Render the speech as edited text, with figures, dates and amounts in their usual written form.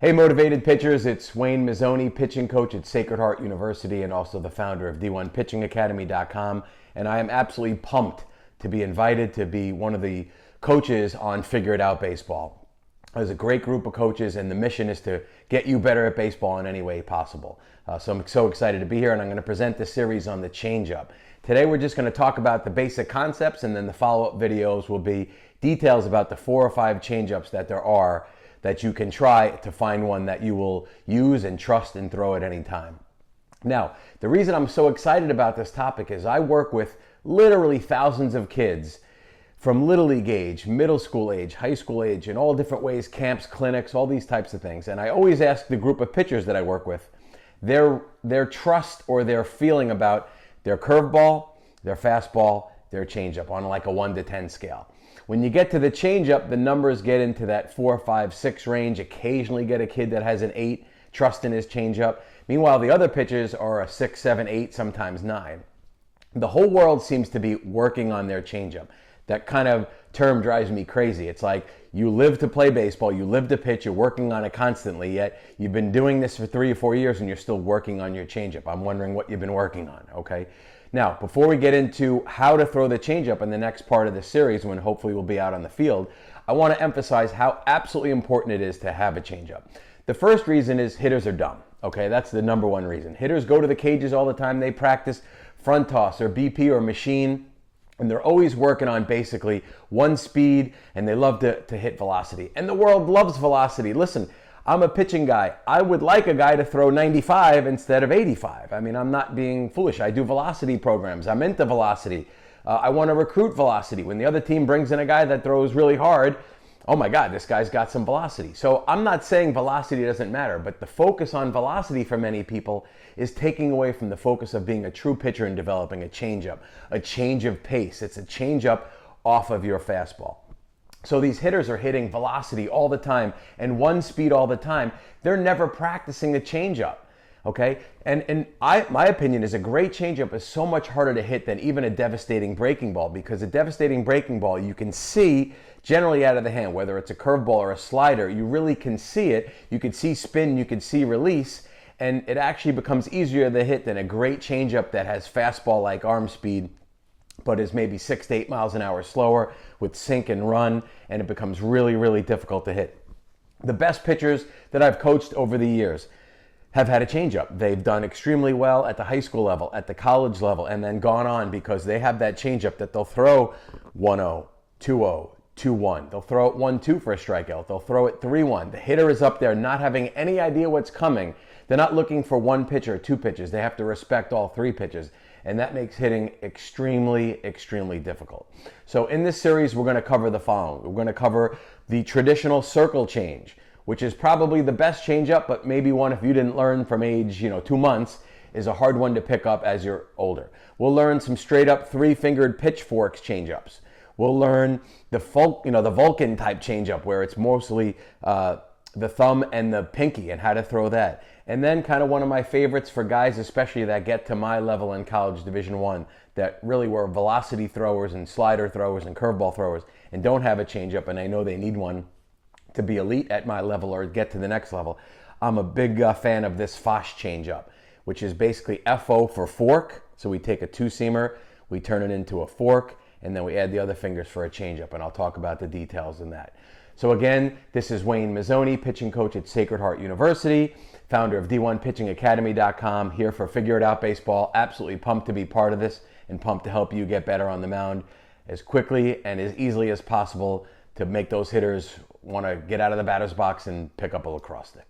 Hey motivated pitchers, it's Wayne Mazzoni, pitching coach at Sacred Heart University and also the founder of D1PitchingAcademy.com, and I am absolutely pumped to be invited to be one of the coaches on Figure It Out Baseball. There's a great group of coaches and the mission is to get you better at baseball in any way possible. So I'm so excited to be here, and I'm going to present this series on the changeup. Today we're just going to talk about the basic concepts, and then the follow-up videos will be details about the 4 or 5 changeups that there are that you can try to find one that you will use and trust and throw at any time. Now, the reason I'm so excited about this topic is I work with literally thousands of kids from Little League age, middle school age, high school age, in all different ways, camps, clinics, all these types of things. And I always ask the group of pitchers that I work with their trust or their feeling about their curveball, their fastball, their changeup on like a 1 to 10 scale. When you get to the changeup, the numbers get into that 4, 5, 6 range. Occasionally get a kid that has an 8, trust in his changeup. Meanwhile, the other pitchers are a 6, 7, 8, sometimes 9. The whole world seems to be working on their changeup. That kind of term drives me crazy. It's like you live to play baseball, you live to pitch, you're working on it constantly, yet you've been doing this for 3 or 4 years and you're still working on your changeup. I'm wondering what you've been working on, okay? Now, before we get into how to throw the changeup in the next part of the series, when hopefully we'll be out on the field, I want to emphasize how absolutely important it is to have a changeup. The first reason is hitters are dumb, okay? That's the number one reason. Hitters go to the cages all the time. They practice front toss or BP or machine, and they're always working on basically one speed, and they love to hit velocity. And the world loves velocity. Listen, I'm a pitching guy. I would like a guy to throw 95 instead of 85. I mean, I'm not being foolish. I do velocity programs. I'm into velocity. I want to recruit velocity. When the other team brings in a guy that throws really hard, oh my God, this guy's got some velocity. So I'm not saying velocity doesn't matter, but the focus on velocity for many people is taking away from the focus of being a true pitcher and developing a changeup, a change of pace. It's a changeup off of your fastball. So these hitters are hitting velocity all the time and one speed all the time. They're never practicing the changeup, okay? And my opinion is a great changeup is so much harder to hit than even a devastating breaking ball, because a devastating breaking ball you can see generally out of the hand, whether it's a curveball or a slider, you really can see it. You can see spin, you can see release, and it actually becomes easier to hit than a great changeup that has fastball-like arm speed, but is maybe 6 to 8 miles an hour slower with sink and run, and it becomes really, really difficult to hit. The best pitchers that I've coached over the years have had a changeup. They've done extremely well at the high school level, at the college level, and then gone on because they have that changeup that they'll throw 1-0, 2-0, 2-1. They'll throw it 1-2 for a strikeout. They'll throw it 3-1. The hitter is up there not having any idea what's coming. They're not looking for 1 pitch or 2 pitches. They have to respect all 3 pitches. And that makes hitting extremely, extremely difficult. So in this series, we're going to cover the following. We're going to cover the traditional circle change, which is probably the best changeup, but maybe one, if you didn't learn from age 2 months, is a hard one to pick up as you're older. We'll learn some straight up 3-fingered pitchforks changeups. We'll learn the Vulcan type changeup, where it's mostly the thumb and the pinky, and how to throw that. And then kind of one of my favorites for guys, especially that get to my level in college Division I, that really were velocity throwers and slider throwers and curveball throwers and don't have a changeup, and I know they need one to be elite at my level or get to the next level. I'm a big fan of this Fosh changeup, which is basically FO for fork. So we take a 2-seamer, we turn it into a fork, and then we add the other fingers for a changeup, and I'll talk about the details in that. So again, this is Wayne Mazzoni, pitching coach at Sacred Heart University, founder of D1PitchingAcademy.com, here for Figure It Out Baseball. Absolutely pumped to be part of this and pumped to help you get better on the mound as quickly and as easily as possible to make those hitters want to get out of the batter's box and pick up a lacrosse stick.